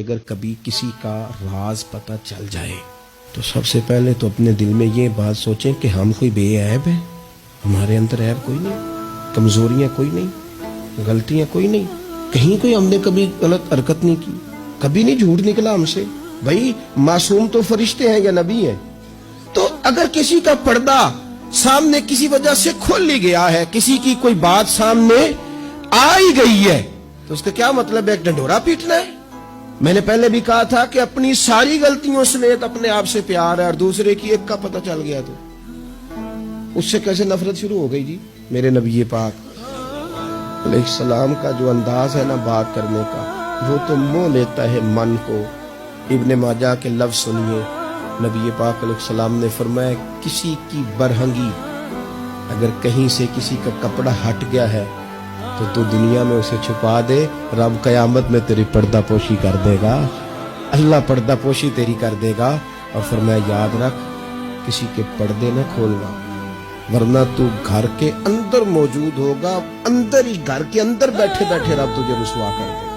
اگر کبھی کسی کا راز پتہ چل جائے تو سب سے پہلے تو اپنے دل میں یہ بات سوچیں کہ ہم کوئی بے عیب ہیں، ہمارے اندر عیب کوئی نہیں، کمزوریاں کوئی نہیں، غلطیاں کوئی نہیں، کہیں کوئی ہم نے کبھی غلط حرکت نہیں کی، کبھی نہیں جھوٹ نکلا ہم سے۔ بھائی معصوم تو فرشتے ہیں یا نبی ہیں؟ تو اگر کسی کا پردہ سامنے کسی وجہ سے کھل ہی گیا ہے، کسی کی کوئی بات سامنے آ ہی گئی ہے، تو اس کا کیا مطلب ہے؟ ایک ڈنڈورا پیٹنا ہے؟ میں نے پہلے بھی کہا تھا کہ اپنی ساری غلطیوں سمیت اپنے آپ سے پیار ہے، اور دوسرے کی ایک کا پتہ چل گیا تو اس سے کیسے نفرت شروع ہو گئی جی؟ میرے نبی پاک علیہ السلام کا جو انداز ہے نا بات کرنے کا، وہ تو موہ لیتا ہے من کو۔ ابن ماجہ کے لفظ سنیے، نبی پاک علیہ السلام نے فرمایا کسی کی برہنگی اگر کہیں سے کسی کا کپڑا ہٹ گیا ہے تو دنیا میں اسے چھپا دے، رب قیامت میں تیری پردہ پوشی کر دے گا، اللہ پردہ پوشی تیری کر دے گا۔ اور فرمایا یاد رکھ کسی کے پردے نہ کھولنا، ورنہ تو گھر کے اندر موجود ہوگا، اندر ہی گھر کے اندر بیٹھے بیٹھے رب تجھے رسوا کر دے گا۔